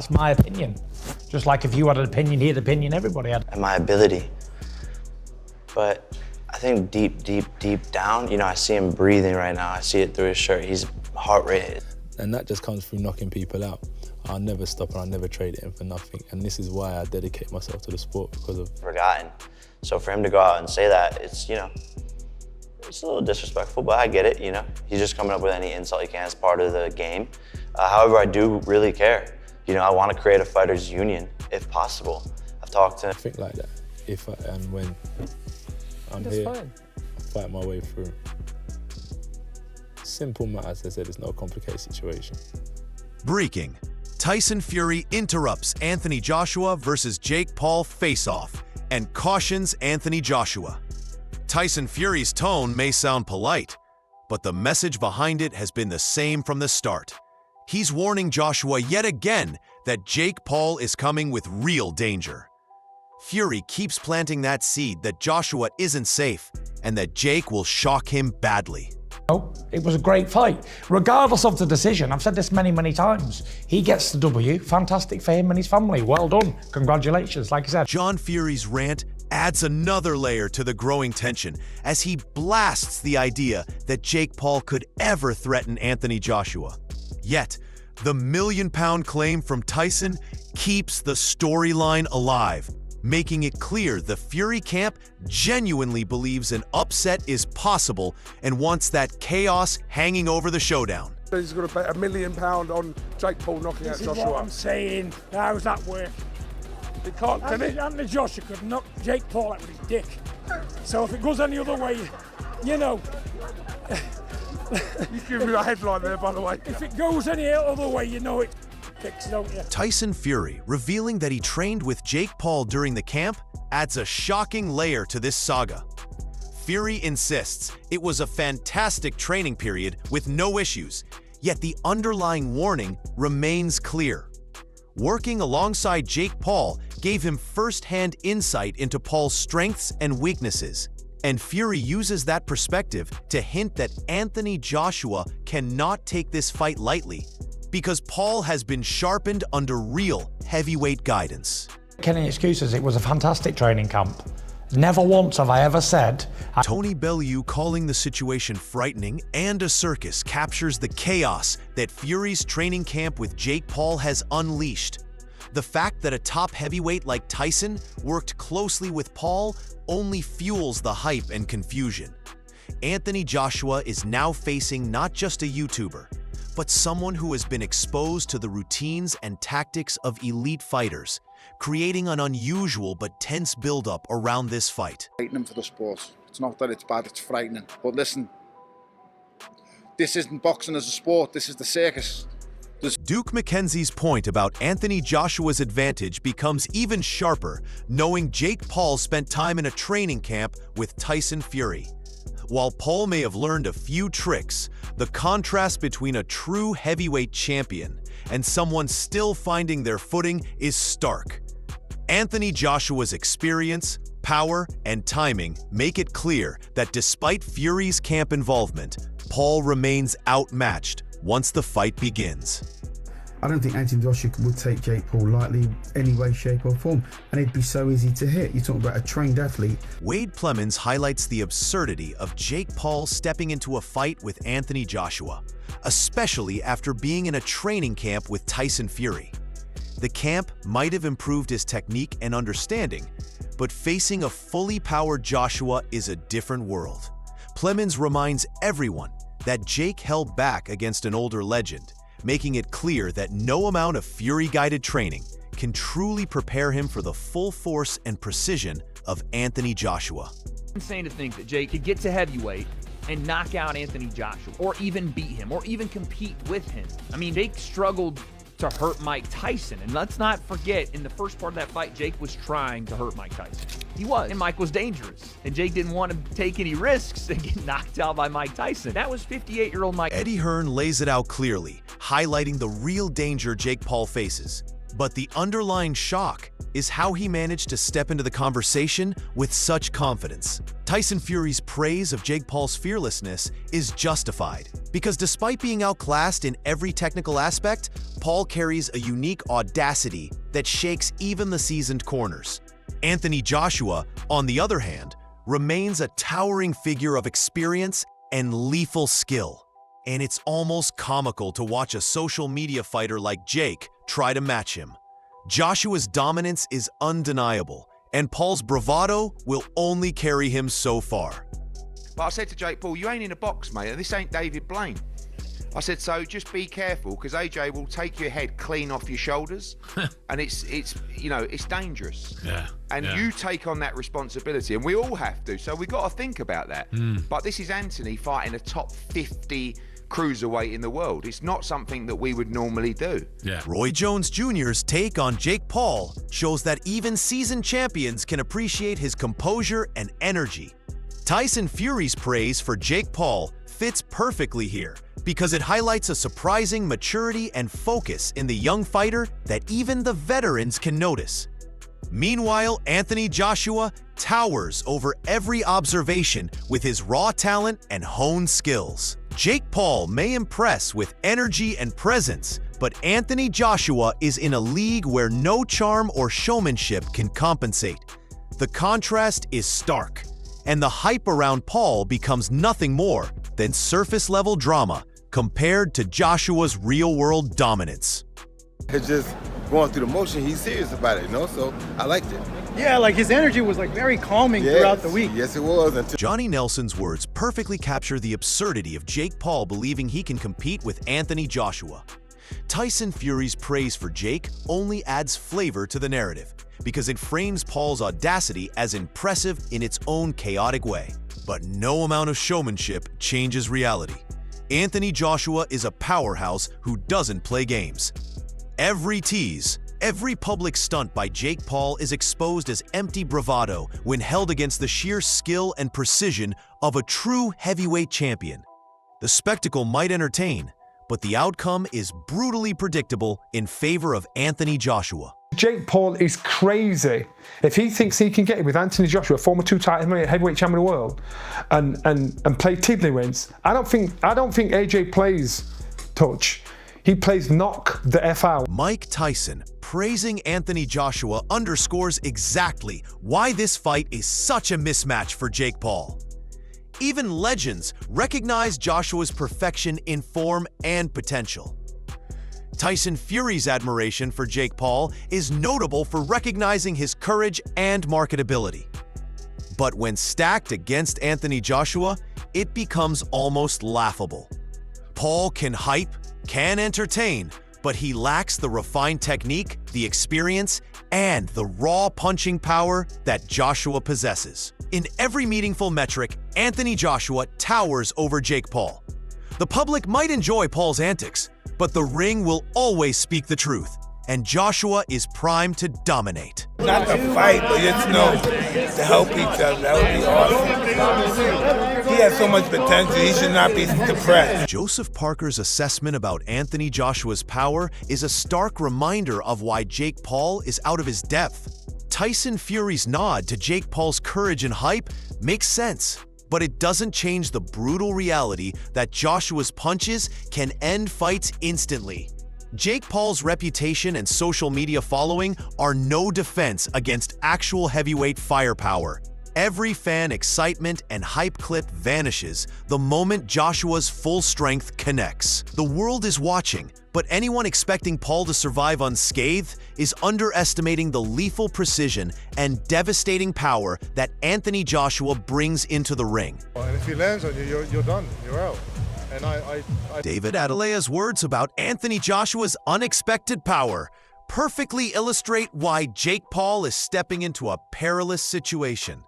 That's my opinion. Just like if you had an opinion, he had an opinion, everybody had. And my ability. But I think deep down, you know, I see him breathing right now. I see it through his shirt. He's heart rate. And that just comes through knocking people out. I'll never stop and I'll never trade it in for nothing. And this is why I dedicate myself to the sport, because of... Forgotten. So for him to go out and say that, it's, you know, it's a little disrespectful, but I get it, you know. He's just coming up with any insult he can as part of the game. However, I do really care. You know, I want to create a fighters union, if possible. I've talked to him. I think like that. If and when I'm That's here, fine. I fight my way through. Simple matters, I said, it's no complicated situation. Breaking. Tyson Fury interrupts Anthony Joshua versus Jake Paul face-off and cautions Anthony Joshua. Tyson Fury's tone may sound polite, but the message behind it has been the same from the start. He's warning Joshua yet again that Jake Paul is coming with real danger. Fury keeps planting that seed that Joshua isn't safe and that Jake will shock him badly. It was a great fight. Regardless of the decision, I've said this many times, he gets the W. Fantastic for him and his family. Well done. Congratulations, like I said. John Fury's rant adds another layer to the growing tension as he blasts the idea that Jake Paul could ever threaten Anthony Joshua. Yet, the million-pound claim from Tyson keeps the storyline alive, making it clear the Fury camp genuinely believes an upset is possible and wants that chaos hanging over the showdown. He's going to bet £1 million on Jake Paul knocking out Joshua. This is what I'm saying. How does that work? He can't, can he? Anthony Joshua could knock Jake Paul out with his dick. So if it goes any other way, you know. You give me a headline there, by the way. If it goes any other way, you know it fixed, don't you? Tyson Fury revealing that he trained with Jake Paul during the camp adds a shocking layer to this saga. Fury insists it was a fantastic training period with no issues, yet the underlying warning remains clear. Working alongside Jake Paul gave him first-hand insight into Paul's strengths and weaknesses, and Fury uses that perspective to hint that Anthony Joshua cannot take this fight lightly because Paul has been sharpened under real heavyweight guidance. Any excuses, it was a fantastic training camp. Never once have I ever said... Tony Bellew calling the situation frightening and a circus captures the chaos that Fury's training camp with Jake Paul has unleashed. The fact that a top heavyweight like Tyson worked closely with Paul only fuels the hype and confusion. Anthony Joshua is now facing not just a YouTuber, but someone who has been exposed to the routines and tactics of elite fighters, creating an unusual but tense build-up around this fight. Frightening for the sport. It's not that it's bad, it's frightening. But listen, this isn't boxing as a sport, this is the circus. Duke McKenzie's point about Anthony Joshua's advantage becomes even sharper, knowing Jake Paul spent time in a training camp with Tyson Fury. While Paul may have learned a few tricks, the contrast between a true heavyweight champion and someone still finding their footing is stark. Anthony Joshua's experience, power, and timing make it clear that despite Fury's camp involvement, Paul remains outmatched once the fight begins. I don't think Anthony Joshua would take Jake Paul lightly any way, shape or form, and it'd be so easy to hit. You're talking about a trained athlete. Wade Plemons highlights the absurdity of Jake Paul stepping into a fight with Anthony Joshua, especially after being in a training camp with Tyson Fury. The camp might have improved his technique and understanding, but facing a fully powered Joshua is a different world. Plemons reminds everyone that Jake held back against an older legend, making it clear that no amount of Fury-guided training can truly prepare him for the full force and precision of Anthony Joshua. It's insane to think that Jake could get to heavyweight and knock out Anthony Joshua, or even beat him, or even compete with him. I mean, Jake struggled to hurt Mike Tyson, and let's not forget, in the first part of that fight, Jake was trying to hurt Mike Tyson. He was, and Mike was dangerous, and Jake didn't want to take any risks and get knocked out by Mike Tyson. That was 58-year-old Mike. Eddie Hearn lays it out clearly, highlighting the real danger Jake Paul faces. But the underlying shock is how he managed to step into the conversation with such confidence. Tyson Fury's praise of Jake Paul's fearlessness is justified, Because despite being outclassed in every technical aspect, Paul carries a unique audacity that shakes even the seasoned corners. Anthony Joshua, on the other hand, remains a towering figure of experience and lethal skill. And it's almost comical to watch a social media fighter like Jake try to match him. Joshua's dominance is undeniable, and Paul's bravado will only carry him so far. But I said to Jake Paul, you ain't in a box, mate, and this ain't David Blaine. I said, so just be careful, because AJ will take your head clean off your shoulders, and it's dangerous. Yeah. And you take on that responsibility, and we all have to, so we got to think about that. But this is Anthony fighting a top 50 cruiserweight in the world. It's not something that we would normally do. Yeah. Roy Jones Jr.'s take on Jake Paul shows that even seasoned champions can appreciate his composure and energy. Tyson Fury's praise for Jake Paul fits perfectly here because it highlights a surprising maturity and focus in the young fighter that even the veterans can notice. Meanwhile, Anthony Joshua towers over every observation with his raw talent and honed skills. Jake Paul may impress with energy and presence, but Anthony Joshua is in a league where no charm or showmanship can compensate. The contrast is stark, and the hype around Paul becomes nothing more than surface-level drama compared to Joshua's real-world dominance. It's just going through the motion. He's serious about it, so I liked it. Yeah, like his energy was like very calming throughout the week. Yes, it was. Johnny Nelson's words perfectly capture the absurdity of Jake Paul believing he can compete with Anthony Joshua. Tyson Fury's praise for Jake only adds flavor to the narrative because it frames Paul's audacity as impressive in its own chaotic way. But no amount of showmanship changes reality. Anthony Joshua is a powerhouse who doesn't play games. Every tease, every public stunt by Jake Paul is exposed as empty bravado when held against the sheer skill and precision of a true heavyweight champion. The spectacle might entertain, but the outcome is brutally predictable in favor of Anthony Joshua. Jake Paul is crazy. If he thinks he can get it with Anthony Joshua, former two-time heavyweight champion of the world, and play tiddlywinks, I don't think AJ plays touch. He plays knock the F out. Mike Tyson praising Anthony Joshua underscores exactly why this fight is such a mismatch for Jake Paul. Even legends recognize Joshua's perfection in form and potential. Tyson Fury's admiration for Jake Paul is notable for recognizing his courage and marketability. But when stacked against Anthony Joshua, it becomes almost laughable. Paul can hype, can entertain, but he lacks the refined technique, the experience, and the raw punching power that Joshua possesses. In every meaningful metric, Anthony Joshua towers over Jake Paul. The public might enjoy Paul's antics, but the ring will always speak the truth, and Joshua is primed to dominate. Not to fight, but to help each other. That would be awesome. He has so much potential, he should not be depressed. Joseph Parker's assessment about Anthony Joshua's power is a stark reminder of why Jake Paul is out of his depth. Tyson Fury's nod to Jake Paul's courage and hype makes sense, but it doesn't change the brutal reality that Joshua's punches can end fights instantly. Jake Paul's reputation and social media following are no defense against actual heavyweight firepower. Every fan excitement and hype clip vanishes the moment Joshua's full strength connects. The world is watching, but anyone expecting Paul to survive unscathed is underestimating the lethal precision and devastating power that Anthony Joshua brings into the ring. And if he lands on you, you're done. You're out. And David Adelaya's words about Anthony Joshua's unexpected power perfectly illustrate why Jake Paul is stepping into a perilous situation.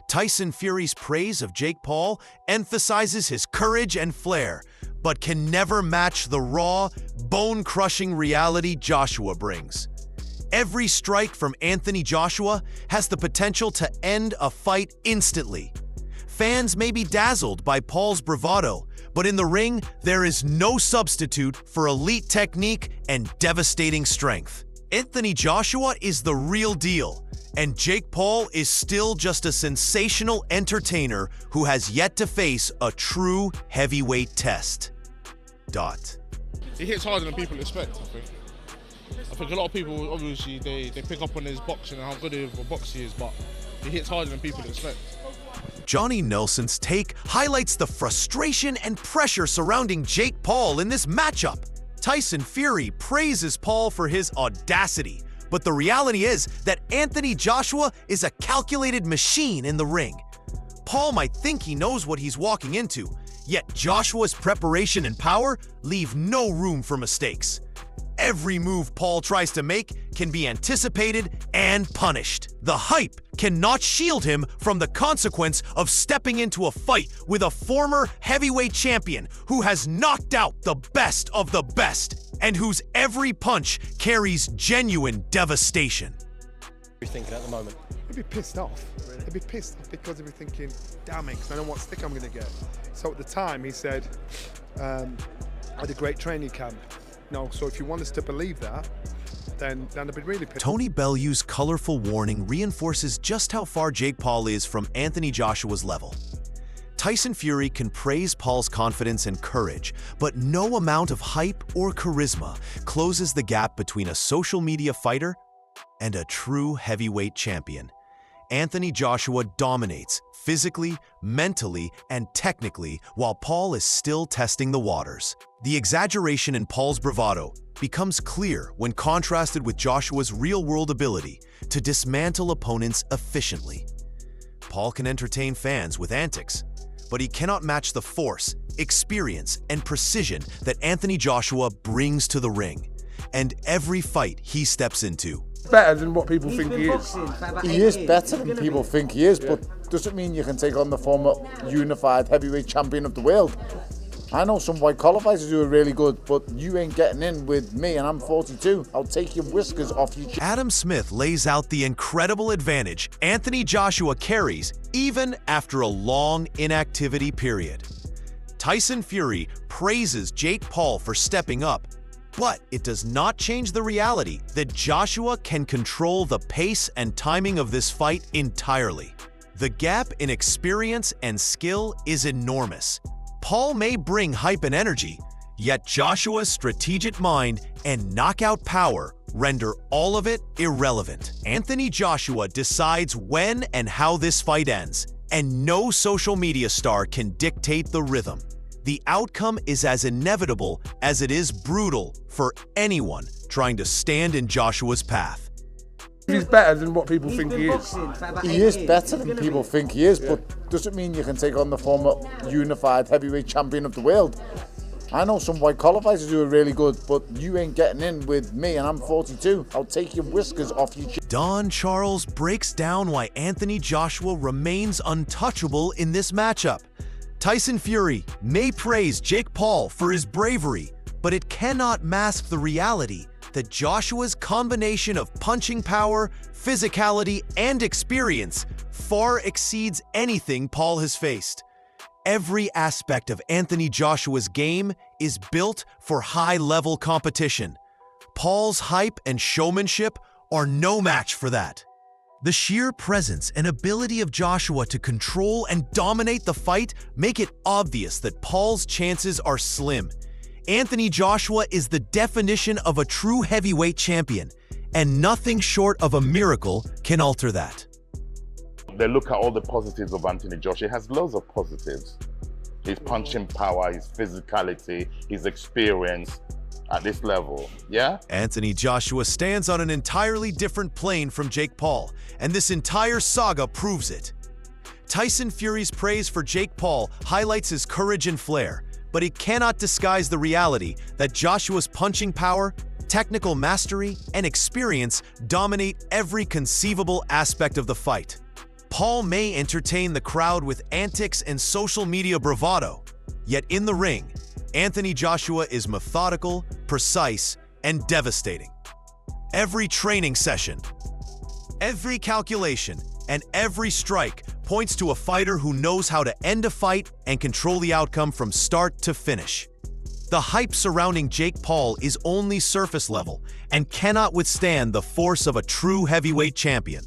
Tyson Fury's praise of Jake Paul emphasizes his courage and flair, but can never match the raw, bone-crushing reality Joshua brings. Every strike from Anthony Joshua has the potential to end a fight instantly. Fans may be dazzled by Paul's bravado, but in the ring, there is no substitute for elite technique and devastating strength. Anthony Joshua is the real deal, and Jake Paul is still just a sensational entertainer who has yet to face a true heavyweight test. He hits harder than people expect, I think. I think a lot of people, obviously, they pick up on his boxing and how good of a boxer he is, but he hits harder than people expect. Johnny Nelson's take highlights the frustration and pressure surrounding Jake Paul in this matchup. Tyson Fury praises Paul for his audacity, but the reality is that Anthony Joshua is a calculated machine in the ring. Paul might think he knows what he's walking into, yet Joshua's preparation and power leave no room for mistakes. Every move Paul tries to make can be anticipated and punished. The hype cannot shield him from the consequence of stepping into a fight with a former heavyweight champion who has knocked out the best of the best and whose every punch carries genuine devastation. What are you thinking at the moment? He'd be pissed off. He'd be pissed off because he'd be thinking, damn it, because I know what stick I'm going to get. So at the time he said, I had a great training camp. No, so if you want us to believe that, then I'd be really pissed. Tony Bellew's colorful warning reinforces just how far Jake Paul is from Anthony Joshua's level. Tyson Fury can praise Paul's confidence and courage, but no amount of hype or charisma closes the gap between a social media fighter and a true heavyweight champion. Anthony Joshua dominates physically, mentally, and technically while Paul is still testing the waters. The exaggeration in Paul's bravado becomes clear when contrasted with Joshua's real-world ability to dismantle opponents efficiently. Paul can entertain fans with antics, but he cannot match the force, experience, and precision that Anthony Joshua brings to the ring and every fight he steps into. Better than what people think he is. He is better than people think he is, but doesn't mean you can take on the former unified heavyweight champion of the world. I know some white-collar fighters who are really good, but you ain't getting in with me, and I'm 42. I'll take your whiskers off your chin. Adam Smith lays out the incredible advantage Anthony Joshua carries even after a long inactivity period. Tyson Fury praises Jake Paul for stepping up, but it does not change the reality that Joshua can control the pace and timing of this fight entirely. The gap in experience and skill is enormous. Paul may bring hype and energy, yet Joshua's strategic mind and knockout power render all of it irrelevant. Anthony Joshua decides when and how this fight ends, and no social media star can dictate the rhythm. The outcome is as inevitable as it is brutal for anyone trying to stand in Joshua's path. He's better than what people think he is. He is better than people think he is, but doesn't mean you can take on the former unified heavyweight champion of the world. I know some white-collar fighters who are really good, but you ain't getting in with me, and I'm 42. I'll take your whiskers off your chin. Don Charles breaks down why Anthony Joshua remains untouchable in this matchup. Tyson Fury may praise Jake Paul for his bravery, but it cannot mask the reality that Joshua's combination of punching power, physicality, and experience far exceeds anything Paul has faced. Every aspect of Anthony Joshua's game is built for high-level competition. Paul's hype and showmanship are no match for that. The sheer presence and ability of Joshua to control and dominate the fight make it obvious that Paul's chances are slim. Anthony Joshua is the definition of a true heavyweight champion, and nothing short of a miracle can alter that. They look at all the positives of Anthony Joshua. He has loads of positives. His punching power, his physicality, his experience at this level, yeah? Anthony Joshua stands on an entirely different plane from Jake Paul, and this entire saga proves it. Tyson Fury's praise for Jake Paul highlights his courage and flair, but it cannot disguise the reality that Joshua's punching power, technical mastery, and experience dominate every conceivable aspect of the fight. Paul may entertain the crowd with antics and social media bravado, yet in the ring, Anthony Joshua is methodical, precise, and devastating. Every training session, every calculation, and every strike points to a fighter who knows how to end a fight and control the outcome from start to finish. The hype surrounding Jake Paul is only surface level and cannot withstand the force of a true heavyweight champion.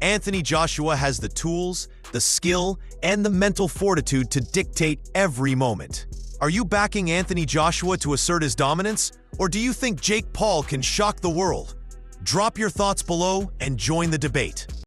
Anthony Joshua has the tools, the skill, and the mental fortitude to dictate every moment. Are you backing Anthony Joshua to assert his dominance, or do you think Jake Paul can shock the world? Drop your thoughts below and join the debate.